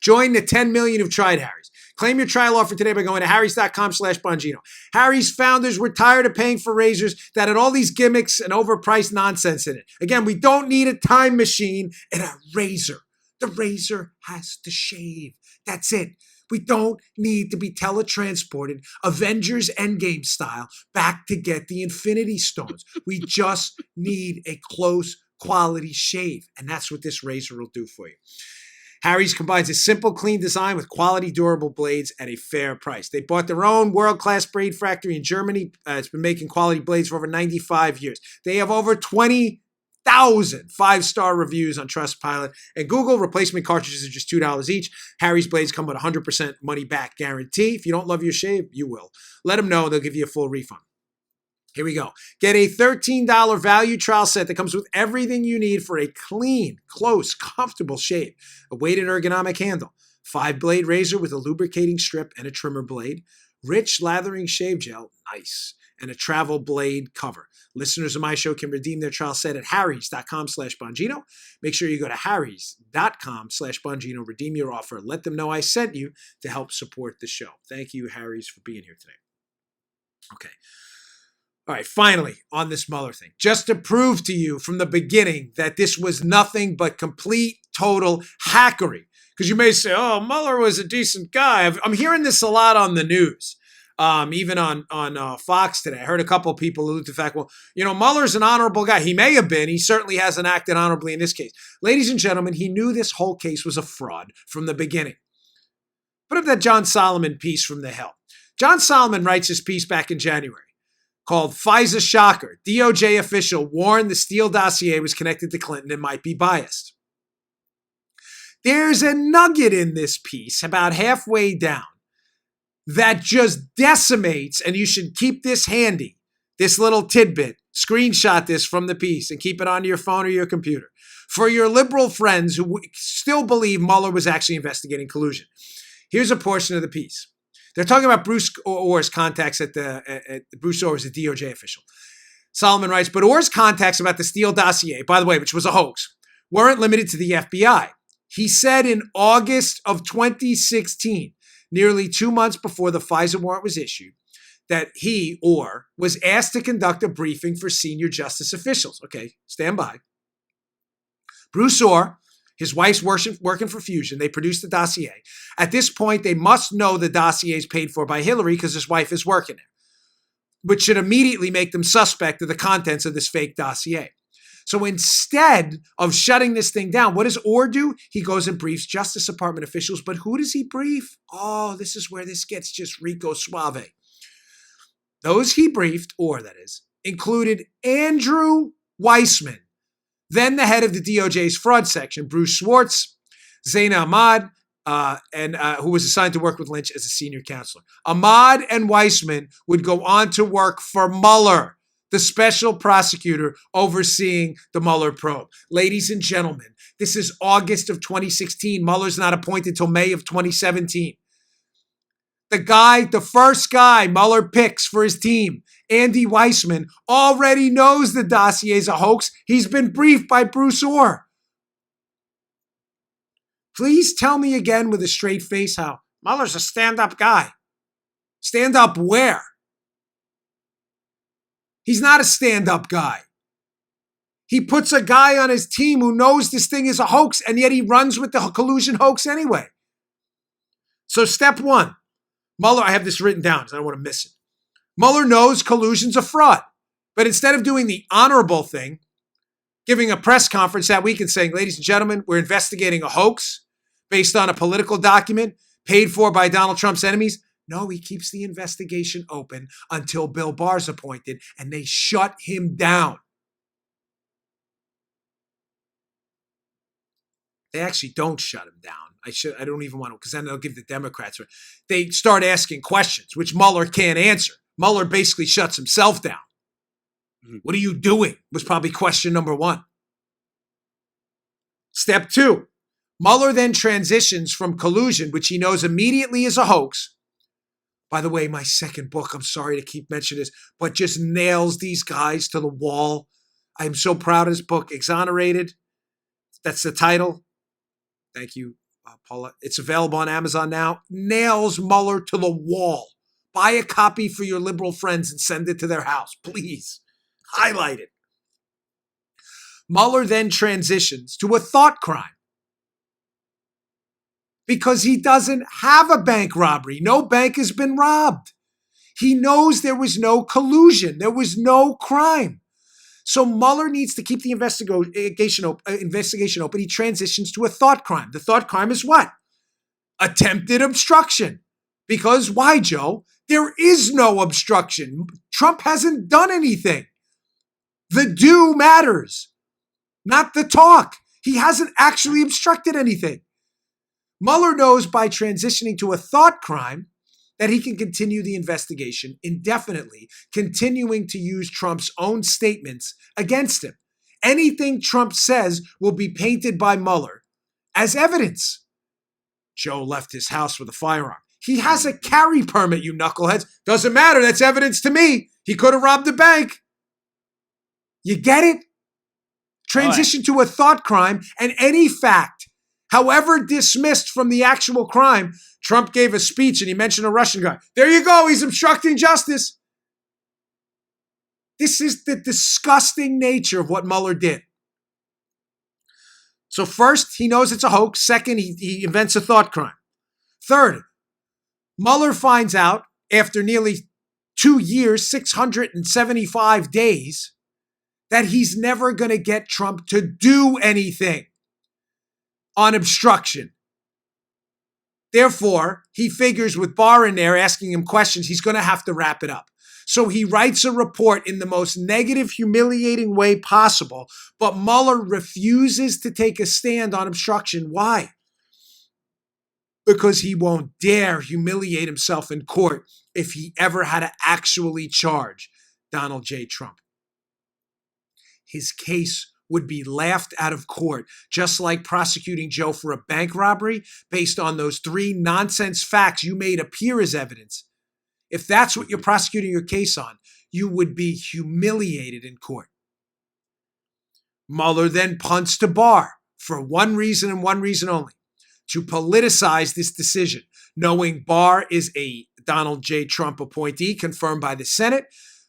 Join the 10 million who've tried Harry's. Claim your trial offer today by going to harrys.com/Bongino. Harry's founders were tired of paying for razors that had all these gimmicks and overpriced nonsense in it. Again, we don't need a time machine and a razor. The razor has to shave. That's it. We don't need to be teletransported Avengers Endgame style back to get the Infinity Stones. We just need a close quality shave. And that's what this razor will do for you. Harry's combines a simple, clean design with quality, durable blades at a fair price. They bought their own world-class blade factory in Germany. It's been making quality blades for over 95 years. They have over 20,000 five-star reviews on Trustpilot. And Google, replacement cartridges are just $2 each. Harry's blades come with a 100% money-back guarantee. If you don't love your shave, you will. Let them know. They'll give you a full refund. Here we go. Get a $13 value trial set that comes with everything you need for a clean, close, comfortable shave. A weighted ergonomic handle, 5-blade razor with a lubricating strip and a trimmer blade, rich lathering shave gel, nice, and a travel blade cover. Listeners of my show can redeem their trial set at harrys.com/Bongino. Make sure you go to harrys.com/Bongino. Redeem your offer. Let them know I sent you to help support the show. Thank you, Harrys, for being here today. Okay. All right, finally, on this Mueller thing, just to prove to you from the beginning that this was nothing but complete, total hackery. Because you may say, oh, Mueller was a decent guy. I'm hearing this a lot on the news, even on Fox today. I heard a couple of people allude to the fact, well, Mueller's an honorable guy. He may have been. He certainly hasn't acted honorably in this case. Ladies and gentlemen, he knew this whole case was a fraud from the beginning. Put up that John Solomon piece from The Hill. John Solomon writes this piece back in January, called FISA Shocker. DOJ official warned the Steele dossier was connected to Clinton and might be biased. There's a nugget in this piece about halfway down that just decimates, and you should keep this handy, this little tidbit. Screenshot this from the piece and keep it on your phone or your computer. For your liberal friends who still believe Mueller was actually investigating collusion. Here's a portion of the piece. They're talking about Bruce Orr's contacts Bruce Orr is a DOJ official. Solomon writes, but Orr's contacts about the Steele dossier, by the way, which was a hoax, weren't limited to the FBI. He said in August of 2016, nearly 2 months before the FISA warrant was issued, that he, Orr, was asked to conduct a briefing for senior justice officials. Okay, stand by. Bruce Orr, his wife's working for Fusion. They produced the dossier. At this point, they must know the dossier is paid for by Hillary because his wife is working there, which should immediately make them suspect of the contents of this fake dossier. So instead of shutting this thing down, what does Orr do? He goes and briefs Justice Department officials. But who does he brief? Oh, this is where this gets just Rico Suave. Those he briefed, Orr that is, included Andrew Weissman, then the head of the DOJ's fraud section, Bruce Schwartz, Zaina Ahmad, who was assigned to work with Lynch as a senior counselor. Ahmad and Weissman would go on to work for Mueller, the special prosecutor overseeing the Mueller probe. Ladies and gentlemen, this is August of 2016. Mueller's not appointed till May of 2017. The first guy Mueller picks for his team, Andy Weissman, already knows the dossier is a hoax. He's been briefed by Bruce Orr. Please tell me again with a straight face how Mueller's a stand-up guy. Stand up where? He's not a stand-up guy. He puts a guy on his team who knows this thing is a hoax, and yet he runs with the collusion hoax anyway. So step one, Mueller, I have this written down because I don't want to miss it. Mueller knows collusion's a fraud. But instead of doing the honorable thing, giving a press conference that week and saying, ladies and gentlemen, we're investigating a hoax based on a political document paid for by Donald Trump's enemies. No, he keeps the investigation open until Bill Barr's appointed, and they shut him down. They actually don't shut him down. I don't even want to, because then they'll give the Democrats. They start asking questions, which Mueller can't answer. Mueller basically shuts himself down. What are you doing? Was probably question number one. Step two, Mueller then transitions from collusion, which he knows immediately is a hoax. By the way, my second book, I'm sorry to keep mentioning this, but just nails these guys to the wall. I'm so proud of this book, Exonerated. That's the title. Thank you, Paula. It's available on Amazon now. Nails Mueller to the wall. Buy a copy for your liberal friends and send it to their house, please. Highlight it. Mueller then transitions to a thought crime because he doesn't have a bank robbery. No bank has been robbed. He knows there was no collusion. There was no crime. So Mueller needs to keep the investigation open. He transitions to a thought crime. The thought crime is what? Attempted obstruction. Because why, Joe? There is no obstruction. Trump hasn't done anything. The do matters, not the talk. He hasn't actually obstructed anything. Mueller knows by transitioning to a thought crime that he can continue the investigation indefinitely, continuing to use Trump's own statements against him. Anything Trump says will be painted by Mueller as evidence. Joe left his house with a firearm. He has a carry permit, you knuckleheads. Doesn't matter. That's evidence to me. He could have robbed a bank. You get it? Transition to a thought crime, and any fact, however dismissed from the actual crime. Trump gave a speech and he mentioned a Russian guy. There you go. He's obstructing justice. This is the disgusting nature of what Mueller did. So first, he knows it's a hoax. Second, he invents a thought crime. Third, Mueller finds out after nearly 2 years, 675 days, that he's never going to get Trump to do anything on obstruction. Therefore, he figures with Barr in there asking him questions, he's going to have to wrap it up. So he writes a report in the most negative, humiliating way possible, but Mueller refuses to take a stand on obstruction. Why? Because he won't dare humiliate himself in court if he ever had to actually charge Donald J. Trump. His case would be laughed out of court, just like prosecuting Joe for a bank robbery based on those 3 nonsense facts you made appear as evidence. If that's what you're prosecuting your case on, you would be humiliated in court. Mueller then punts to Barr for one reason and one reason only, to politicize this decision, knowing Barr is a Donald J. Trump appointee confirmed by the Senate,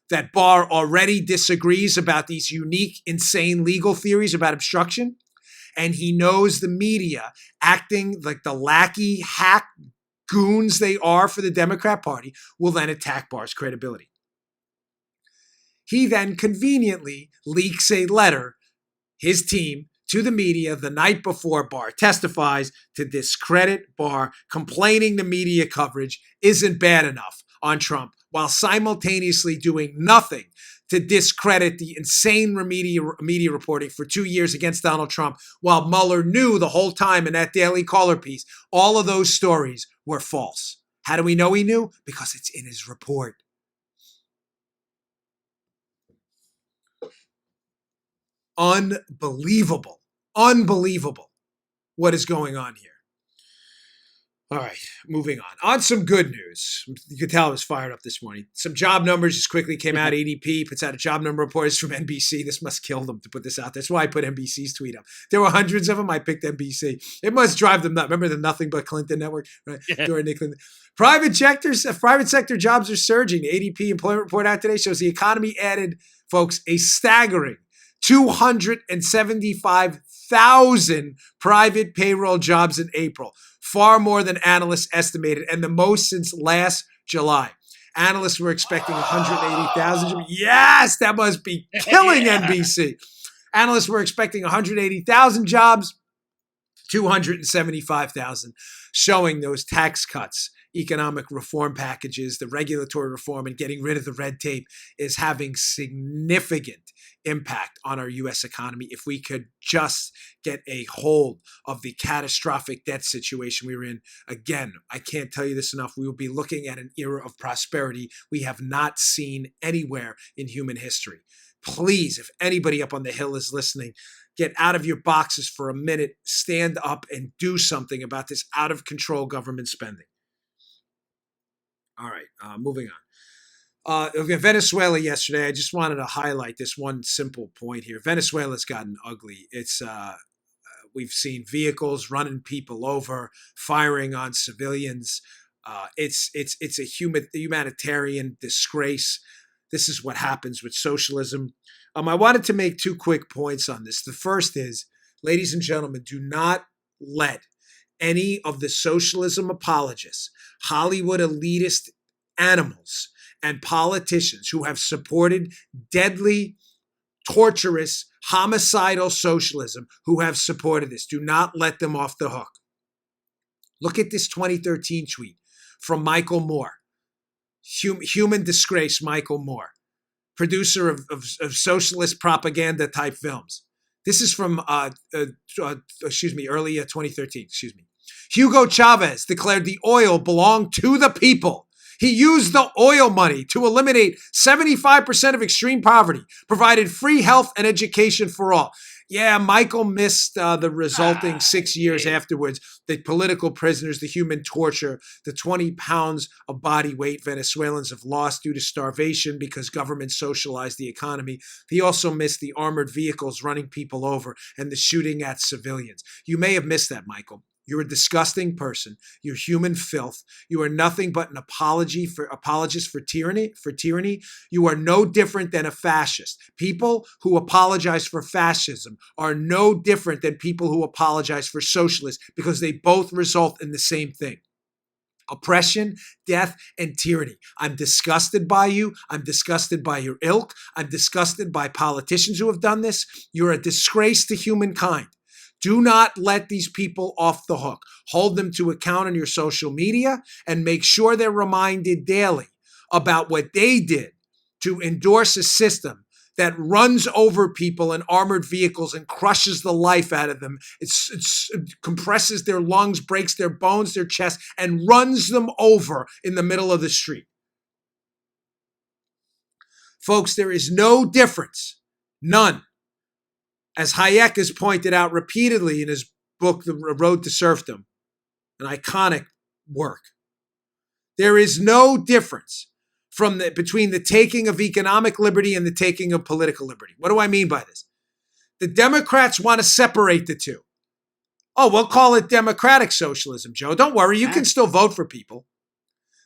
that Barr already disagrees about these unique, insane legal theories about obstruction, and he knows the media, acting like the lackey hack goons they are for the Democrat Party, will then attack Barr's credibility. He then conveniently leaks a letter, his team, to the media the night before Barr testifies to discredit Barr, complaining the media coverage isn't bad enough on Trump, while simultaneously doing nothing to discredit the insane media reporting for 2 years against Donald Trump, while Mueller knew the whole time in that Daily Caller piece, all of those stories were false. How do we know he knew? Because it's in his report. Unbelievable. Unbelievable what is going on here. All right, moving on. On some good news. You could tell I was fired up this morning. Some job numbers just quickly came out. ADP puts out a job number report. It's from NBC. This must kill them to put this out. That's why I put NBC's tweet up. There were hundreds of them. I picked NBC. It must drive them nuts. Remember the Nothing But Clinton network? Right? During Nick Clinton. Private sector jobs are surging. The ADP employment report out today shows the economy added, folks, a staggering 275,000 private payroll jobs in April. Far more than analysts estimated, and the most since last July. Analysts were expecting 180,000. Yes, that must be killing NBC. Analysts were expecting 180,000 jobs, 275,000, showing those tax cuts, economic reform packages, the regulatory reform, and getting rid of the red tape is having significant impact on our U.S. economy. If we could just get a hold of the catastrophic debt situation we were in, again, I can't tell you this enough, we will be looking at an era of prosperity we have not seen anywhere in human history. Please, if anybody up on the Hill is listening, get out of your boxes for a minute, stand up and do something about this out of control government spending. All right, moving on. Venezuela yesterday, I just wanted to highlight this one simple point here. Venezuela's gotten ugly. We've seen vehicles running people over, firing on civilians. It's a humanitarian disgrace. This is what happens with socialism. I wanted to make 2 quick points on this. The first is, ladies and gentlemen, do not let any of the socialism apologists, Hollywood elitist animals, and politicians who have supported deadly torturous, homicidal socialism who have supported this. Do not let them off the hook. Look at this 2013 tweet from Michael Moore. Human disgrace, Michael Moore, producer of socialist propaganda type films. This is from, early 2013, Hugo Chavez declared the oil belonged to the people. He used the oil money to eliminate 75% of extreme poverty, provided free health and education for all. Yeah, Michael missed the resulting 6 years afterwards, the political prisoners, the human torture, the 20 pounds of body weight Venezuelans have lost due to starvation because government socialized the economy. He also missed the armored vehicles running people over and the shooting at civilians. You may have missed that, Michael. You're a disgusting person. You're human filth. You are nothing but an apologist for tyranny. You are no different than a fascist. People who apologize for fascism are no different than people who apologize for socialists because they both result in the same thing. Oppression, death, and tyranny. I'm disgusted by you. I'm disgusted by your ilk. I'm disgusted by politicians who have done this. You're a disgrace to humankind. Do not let these people off the hook. Hold them to account on your social media and make sure they're reminded daily about what they did to endorse a system that runs over people in armored vehicles and crushes the life out of them. It compresses their lungs, breaks their bones, their chest, and runs them over in the middle of the street. Folks, there is no difference, none. As Hayek has pointed out repeatedly in his book, The Road to Serfdom, an iconic work, there is no difference between the taking of economic liberty and the taking of political liberty. What do I mean by this? The Democrats want to separate the two. Oh, we'll call it democratic socialism, Joe. Don't worry, you can still vote for people.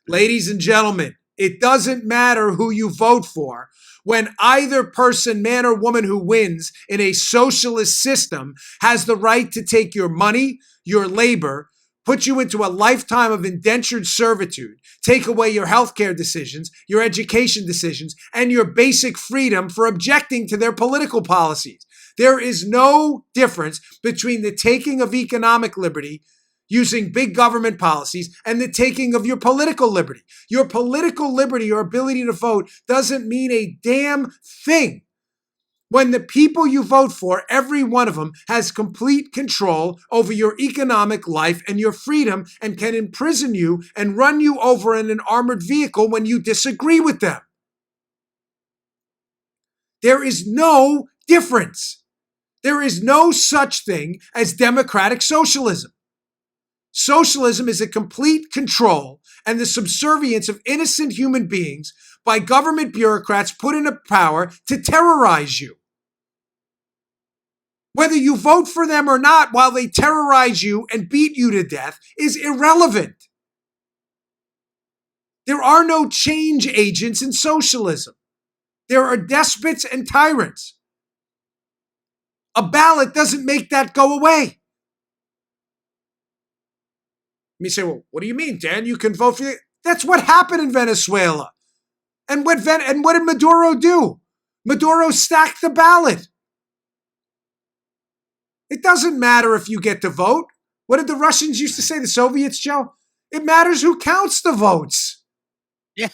Ladies and gentlemen, it doesn't matter who you vote for. When either person, man or woman who wins in a socialist system has the right to take your money, your labor, put you into a lifetime of indentured servitude, take away your healthcare decisions, your education decisions, and your basic freedom for objecting to their political policies. There is no difference between the taking of economic liberty using big government policies and the taking of your political liberty. Your political liberty, your ability to vote, doesn't mean a damn thing when the people you vote for, every one of them, has complete control over your economic life and your freedom and can imprison you and run you over in an armored vehicle when you disagree with them. There is no difference. There is no such thing as democratic socialism. Socialism is a complete control and the subservience of innocent human beings by government bureaucrats put into power to terrorize you. Whether you vote for them or not while they terrorize you and beat you to death is irrelevant. There are no change agents in socialism. There are despots and tyrants. A ballot doesn't make that go away. You say, well, what do you mean, Dan? You can vote for it. That's what happened in Venezuela. And what did Maduro do? Maduro stacked the ballot. It doesn't matter if you get to vote. What did the Russians used to say, the Soviets, Joe? It matters who counts the votes. Yeah.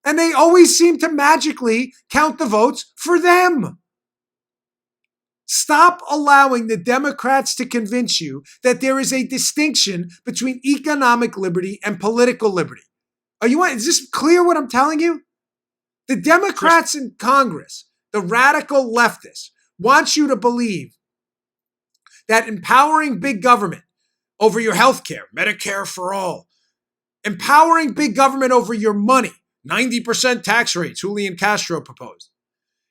And they always seem to magically count the votes for them. Stop allowing the Democrats to convince you that there is a distinction between economic liberty and political liberty. Is this clear what I'm telling you? The Democrats in Congress, the radical leftists, want you to believe that empowering big government over your health care, Medicare for all, empowering big government over your money, 90% tax rates, Julian Castro proposed,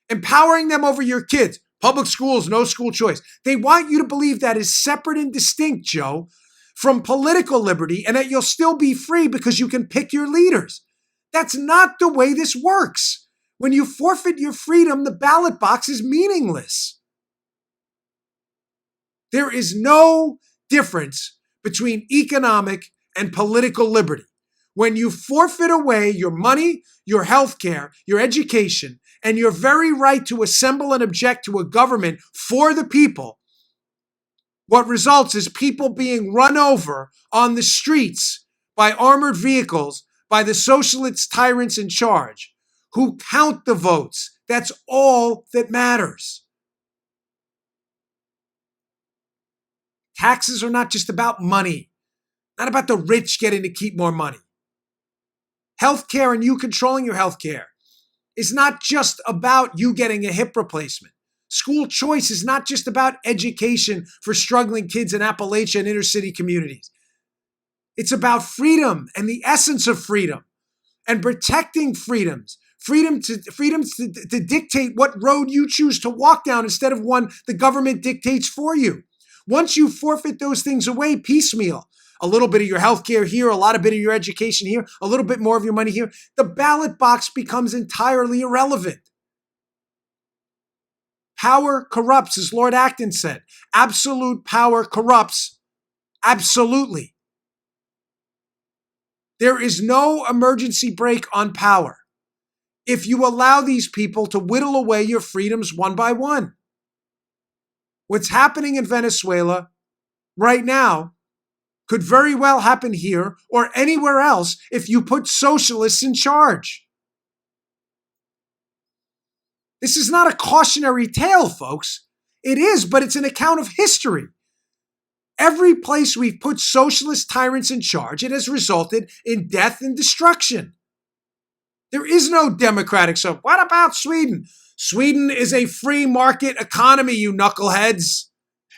empowering them over your kids, public schools, no school choice. They want you to believe that is separate and distinct, Joe, from political liberty and that you'll still be free because you can pick your leaders. That's not the way this works. When you forfeit your freedom, the ballot box is meaningless. There is no difference between economic and political liberty. When you forfeit away your money, your health care, your education, and your very right to assemble and object to a government for the people, what results is people being run over on the streets by armored vehicles by the socialist tyrants in charge who count the votes. That's all that matters. Taxes are not just about money, not about the rich getting to keep more money. Healthcare and you controlling your healthcare is not just about you getting a hip replacement. School choice is not just about education for struggling kids in Appalachia and inner city communities. It's about freedom and the essence of freedom and protecting freedoms. Freedom to dictate what road you choose to walk down instead of one the government dictates for you. Once you forfeit those things away piecemeal, a little bit of your healthcare here, a lot of bit of your education here, a little bit more of your money here, the ballot box becomes entirely irrelevant. Power corrupts, as Lord Acton said. Absolute power corrupts absolutely. There is no emergency brake on power if you allow these people to whittle away your freedoms one by one. What's happening in Venezuela right now could very well happen here or anywhere else if you put socialists in charge. This is not a cautionary tale, folks. It is, but it's an account of history. Every place we've put socialist tyrants in charge, it has resulted in death and destruction. There is no democratic. So what about Sweden? Sweden is a free market economy, you knuckleheads.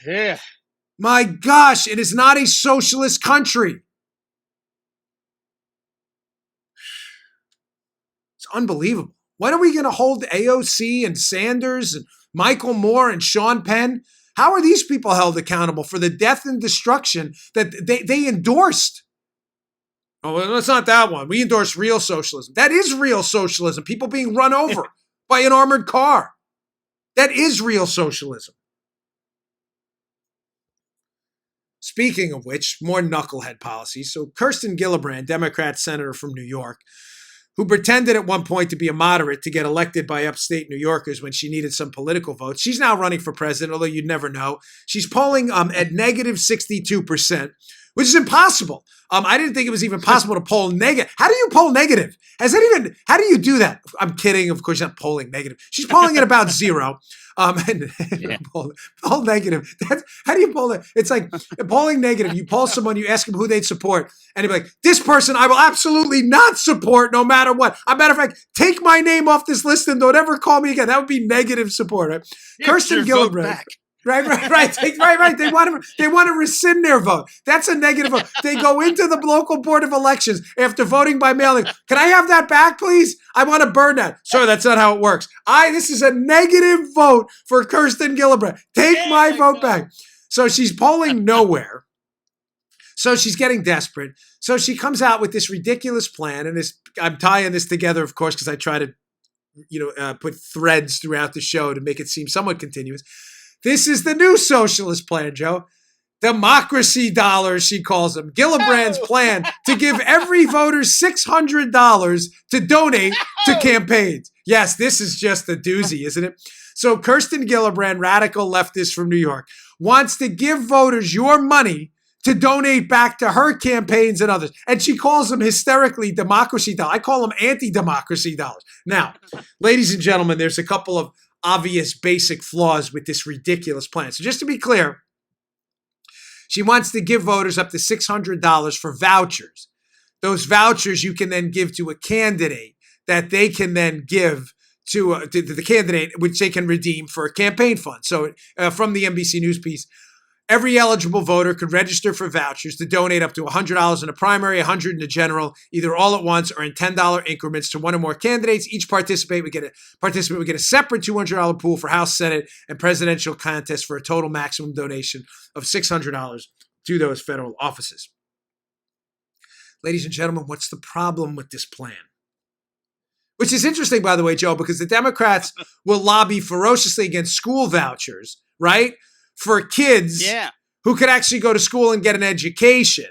Yeah. My gosh, it is not a socialist country. It's unbelievable. When are we going to hold AOC and Sanders and Michael Moore and Sean Penn? How are these people held accountable for the death and destruction that they endorsed? Oh, well, it's not that one. We endorse real socialism. That is real socialism. People being run over by an armored car. That is real socialism. Speaking of which, more knucklehead policies. So Kirsten Gillibrand, Democrat senator from New York, who pretended at one point to be a moderate to get elected by upstate New Yorkers when she needed some political votes. She's now running for president, although you'd never know. She's polling at negative 62%, which is impossible. I didn't think it was even possible to poll negative. How do you poll negative? How do you do that? I'm kidding. Of course, not polling negative. She's polling at about zero. Poll negative. How do you poll it? It's like polling negative. You poll someone, you ask them who they'd support, and they'd be like, this person I will absolutely not support no matter what. As a matter of fact, take my name off this list and don't ever call me again. That would be negative support, right? Kirsten Gillibrand. Right. They want to rescind their vote. That's a negative vote. They go into the local board of elections after voting by mail. Can I have that back, please? I want to burn that. Sorry, that's not how it works. This is a negative vote for Kirsten Gillibrand. Take my vote back. So she's polling nowhere. So she's getting desperate. So she comes out with this ridiculous plan, and I'm tying this together, of course, because I try to, put threads throughout the show to make it seem somewhat continuous. This is the new socialist plan, Joe. Democracy dollars, she calls them. Gillibrand's plan to give every voter $600 to donate to campaigns. Yes, this is just a doozy, isn't it? So Kirsten Gillibrand, radical leftist from New York, wants to give voters your money to donate back to her campaigns and others. And she calls them hysterically democracy dollars. I call them anti-democracy dollars. Now, ladies and gentlemen, there's a couple of obvious basic flaws with this ridiculous plan. So just to be clear, she wants to give voters up to $600 for vouchers. Those vouchers you can then give to a candidate that they can then give to the candidate, which they can redeem for a campaign fund. So from the NBC News piece, every eligible voter could register for vouchers to donate up to $100 in a primary, $100 in a general, either all at once or in $10 increments to one or more candidates. Each participant would get a separate $200 pool for House, Senate, and presidential contests for a total maximum donation of $600 to those federal offices. Ladies and gentlemen, what's the problem with this plan? Which is interesting, by the way, Joe, because the Democrats will lobby ferociously against school vouchers, right? For kids who could actually go to school and get an education.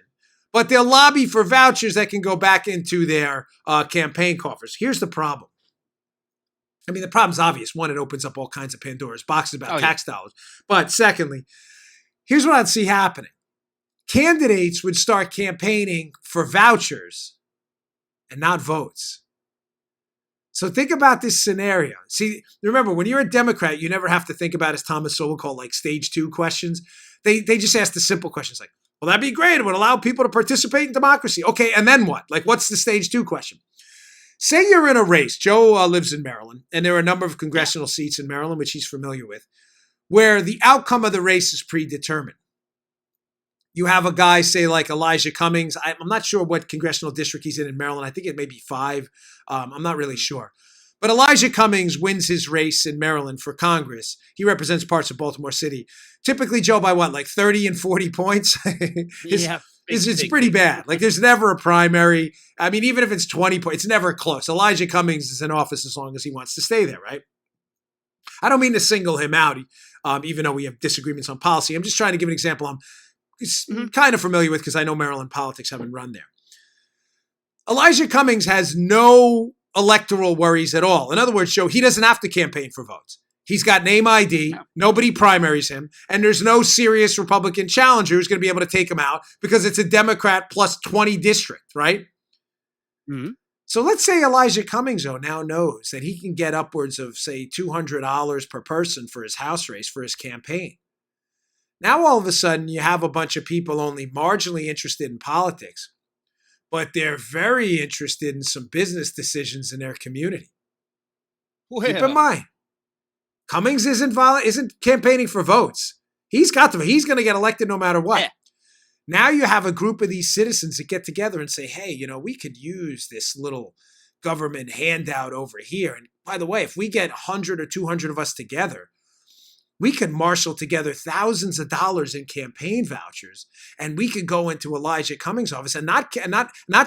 But they'll lobby for vouchers that can go back into their campaign coffers. Here's the problem. I mean, the problem's obvious. One, it opens up all kinds of Pandora's boxes about tax dollars. But secondly, here's what I'd see happening. Candidates would start campaigning for vouchers and not votes. So think about this scenario. See, remember, when you're a Democrat, you never have to think about, as Thomas Sowell called, like stage 2 questions. They just ask the simple questions like, well, that'd be great. It would allow people to participate in democracy. Okay, and then what? Like, what's the stage 2 question? Say you're in a race. Joe lives in Maryland, and there are a number of congressional seats in Maryland, which he's familiar with, where the outcome of the race is predetermined. You have a guy, say, like Elijah Cummings. I'm not sure what congressional district he's in Maryland. I think it may be 5. I'm not really sure. But Elijah Cummings wins his race in Maryland for Congress. He represents parts of Baltimore City. Typically, Joe, by what, like 30 and 40 points? It's pretty bad. Like, there's never a primary. I mean, even if it's 20 points, it's never close. Elijah Cummings is in office as long as he wants to stay there, right? I don't mean to single him out, even though we have disagreements on policy. I'm just trying to give an example I'm kind of familiar with because I know Maryland politics, having run there. Elijah Cummings has no electoral worries at all. In other words, Joe, he doesn't have to campaign for votes. He's got name ID. Nobody primaries him. And there's no serious Republican challenger who's going to be able to take him out because it's a Democrat plus 20 district, right? Mm-hmm. So let's say Elijah Cummings, though, now knows that he can get upwards of, say, $200 per person for his house race, for his campaign. Now, all of a sudden, you have a bunch of people only marginally interested in politics, but they're very interested in some business decisions in their community. Well, keep in mind, Cummings isn't campaigning for votes. He's going to get elected no matter what. Yeah. Now you have a group of these citizens that get together and say, hey, we could use this little government handout over here. And by the way, if we get 100 or 200 of us together, we could marshal together thousands of dollars in campaign vouchers, and we could go into Elijah Cummings' office and not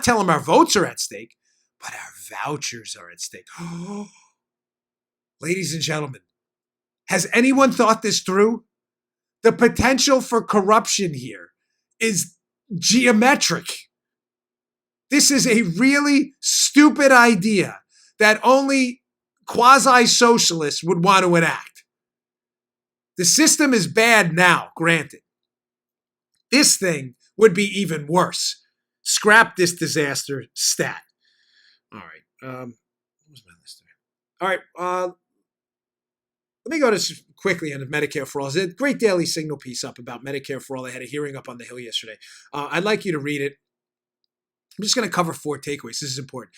tell him our votes are at stake, but our vouchers are at stake. Ladies and gentlemen, has anyone thought this through? The potential for corruption here is geometric. This is a really stupid idea that only quasi-socialists would want to enact. The system is bad now, granted. This thing would be even worse. Scrap this disaster stat. All right. What was my list there? All right. Let me go to quickly on the Medicare for All. There's a great Daily Signal piece up about Medicare for All. They had a hearing up on the Hill yesterday. I'd like you to read it. I'm just going to cover 4 takeaways. This is important.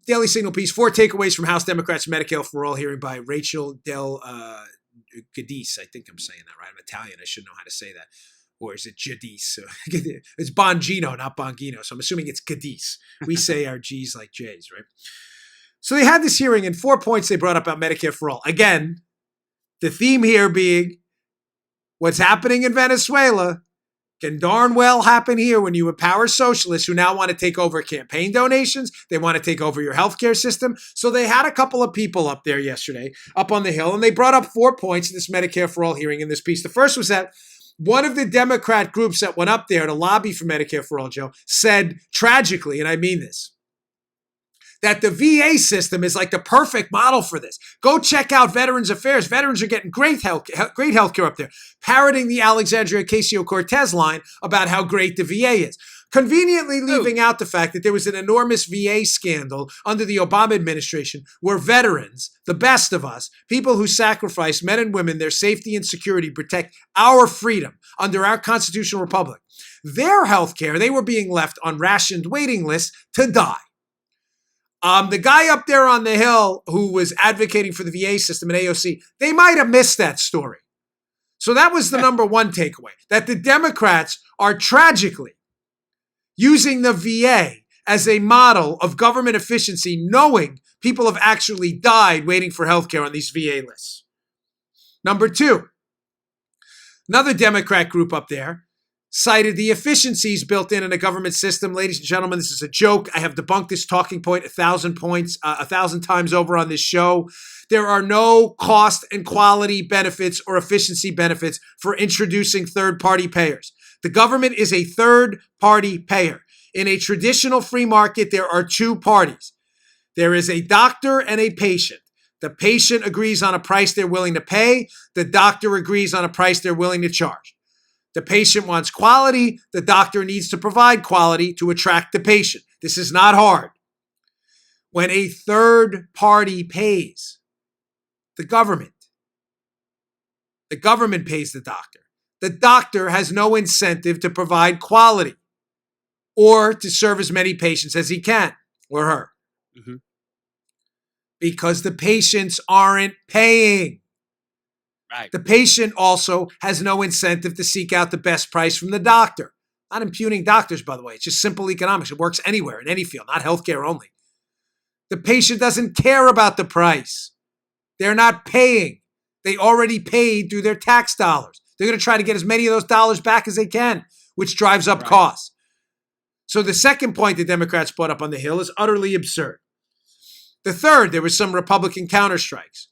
Daily Signal piece, 4 takeaways from House Democrats' Medicare for All hearing by Rachel Del Giudice. I think I'm saying that right. I'm Italian. I should know how to say that. Or is it Giudice? It's Bongino, not Bongino. So I'm assuming it's Giudice. We say our G's like J's, right? So they had this hearing, and 4 points they brought up about Medicare for All. Again, the theme here being what's happening in Venezuela can darn well happen here when you empower socialists who now want to take over campaign donations. They want to take over your healthcare system. So they had a couple of people up there yesterday, up on the Hill, and they brought up 4 points in this Medicare for All hearing in this piece. The first was that one of the Democrat groups that went up there to lobby for Medicare for All, Joe, said tragically, and I mean this, that the VA system is like the perfect model for this. Go check out Veterans Affairs. Veterans are getting great health care up there, parroting the Alexandria Ocasio-Cortez line about how great the VA is. Conveniently leaving out the fact that there was an enormous VA scandal under the Obama administration where veterans, the best of us, people who sacrifice men and women, their safety and security, protect our freedom under our constitutional republic, their health care, they were being left on rationed waiting lists to die. The guy up there on the Hill who was advocating for the VA system at AOC, they might have missed that story. So that was the number one takeaway, that the Democrats are tragically using the VA as a model of government efficiency, knowing people have actually died waiting for healthcare on these VA lists. Number 2, another Democrat group up there cited the efficiencies built in a government system. Ladies and gentlemen, this is a joke. I have debunked this talking point 1,000 times over on this show. There are no cost and quality benefits or efficiency benefits for introducing third-party payers. The government is a third-party payer. In a traditional free market, there are 2 parties. There is a doctor and a patient. The patient agrees on a price they're willing to pay. The doctor agrees on a price they're willing to charge. The patient wants quality. The doctor needs to provide quality to attract the patient. This is not hard. When a third party pays, the government pays the doctor. The doctor has no incentive to provide quality or to serve as many patients as he can or her. Mm-hmm. Because the patients aren't paying. Right. The patient also has no incentive to seek out the best price from the doctor. Not impugning doctors, by the way. It's just simple economics. It works anywhere, in any field, not healthcare only. The patient doesn't care about the price. They're not paying. They already paid through their tax dollars. They're going to try to get as many of those dollars back as they can, which drives up costs. So the second point the Democrats brought up on the Hill is utterly absurd. The third, there were some Republican counterstrikes.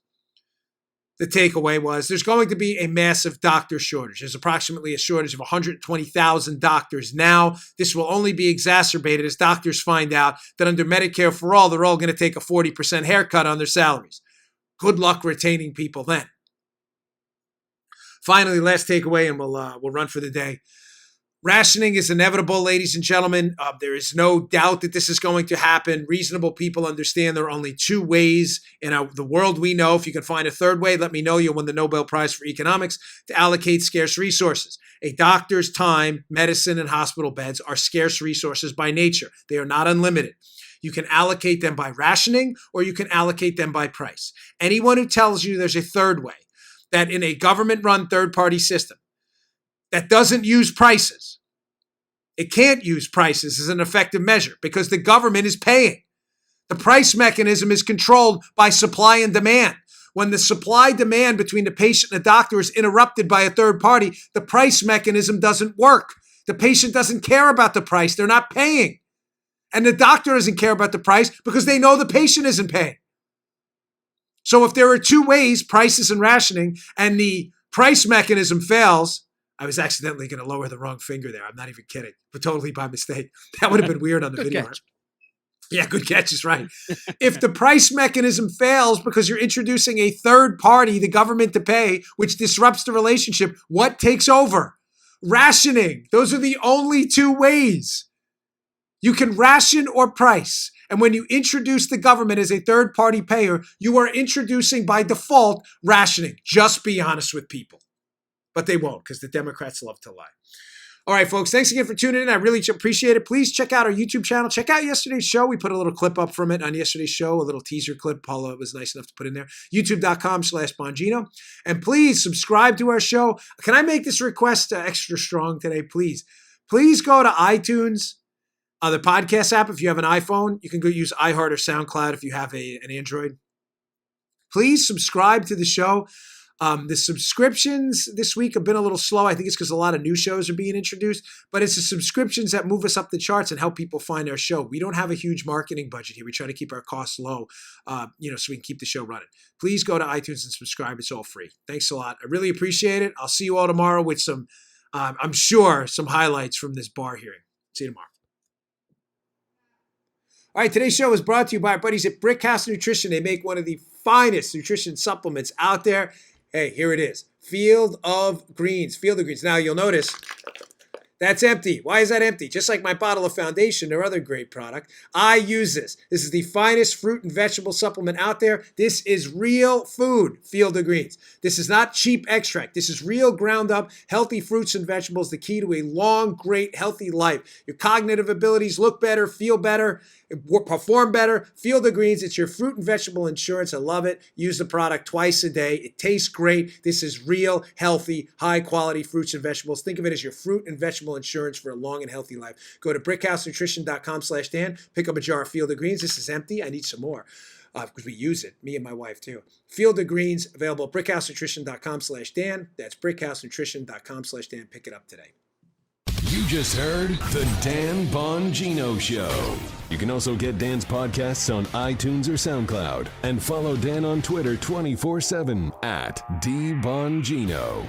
The takeaway was there's going to be a massive doctor shortage. There's approximately a shortage of 120,000 doctors now. This will only be exacerbated as doctors find out that under Medicare for All, they're all going to take a 40% haircut on their salaries. Good luck retaining people then. Finally, last takeaway, and we'll run for the day. Rationing is inevitable, ladies and gentlemen. There is no doubt that this is going to happen. Reasonable people understand there are only two ways in the world we know. If you can find a third way, let me know. You'll win the Nobel Prize for Economics to allocate scarce resources. A doctor's time, medicine, and hospital beds are scarce resources by nature. They are not unlimited. You can allocate them by rationing or you can allocate them by price. Anyone who tells you there's a third way, that in a government-run third-party system that doesn't use prices, it can't use prices as an effective measure because the government is paying. The price mechanism is controlled by supply and demand. When the supply-demand between the patient and the doctor is interrupted by a third party, the price mechanism doesn't work. The patient doesn't care about the price. They're not paying. And the doctor doesn't care about the price because they know the patient isn't paying. So if there are two ways, prices and rationing, and the price mechanism fails, I was accidentally going to lower the wrong finger there. I'm not even kidding, but totally by mistake. That would have been weird on the video. Catch. Yeah, good catch is right. If the price mechanism fails because you're introducing a third party, the government to pay, which disrupts the relationship, what takes over? Rationing. Those are the only two ways. You can ration or price. And when you introduce the government as a third-party payer, you are introducing by default rationing. Just be honest with people. But they won't because the Democrats love to lie. All right, folks, thanks again for tuning in. I really appreciate it. Please check out our YouTube channel. Check out yesterday's show. We put a little clip up from it on yesterday's show, a little teaser clip. Paula was nice enough to put in there. YouTube.com/Bongino. And please subscribe to our show. Can I make this request extra strong today, please? Please go to iTunes. The podcast app, if you have an iPhone, you can go use iHeart or SoundCloud if you have an Android. Please subscribe to the show. The subscriptions this week have been a little slow. I think it's because a lot of new shows are being introduced, but it's the subscriptions that move us up the charts and help people find our show. We don't have a huge marketing budget here. We try to keep our costs low, so we can keep the show running. Please go to iTunes and subscribe. It's all free. Thanks a lot. I really appreciate it. I'll see you all tomorrow with some, I'm sure, some highlights from this bar hearing. See you tomorrow. All right, today's show is brought to you by our buddies at Brickhouse Nutrition. They make one of the finest nutrition supplements out there. Hey, here it is. Field of Greens. Field of Greens. Now, you'll notice that's empty. Why is that empty? Just like my bottle of Foundation or other great product, I use this. This is the finest fruit and vegetable supplement out there. This is real food, Field of Greens. This is not cheap extract. This is real ground up, healthy fruits and vegetables, the key to a long, great, healthy life. Your cognitive abilities look better, feel better, perform better. Field of Greens, it's your fruit and vegetable insurance. I love it. Use the product twice a day. It tastes great. This is real, healthy, high quality fruits and vegetables. Think of it as your fruit and vegetable insurance for a long and healthy life. Go to brickhousenutrition.com/Dan. Pick up a jar of Field of Greens. This is empty. I need some more because we use it, me and my wife too. Field of Greens, available at brickhousenutrition.com/Dan. That's brickhousenutrition.com/Dan. Pick it up today. You just heard The Dan Bongino Show. You can also get Dan's podcasts on iTunes or SoundCloud and follow Dan on Twitter 24/7 @DBongino.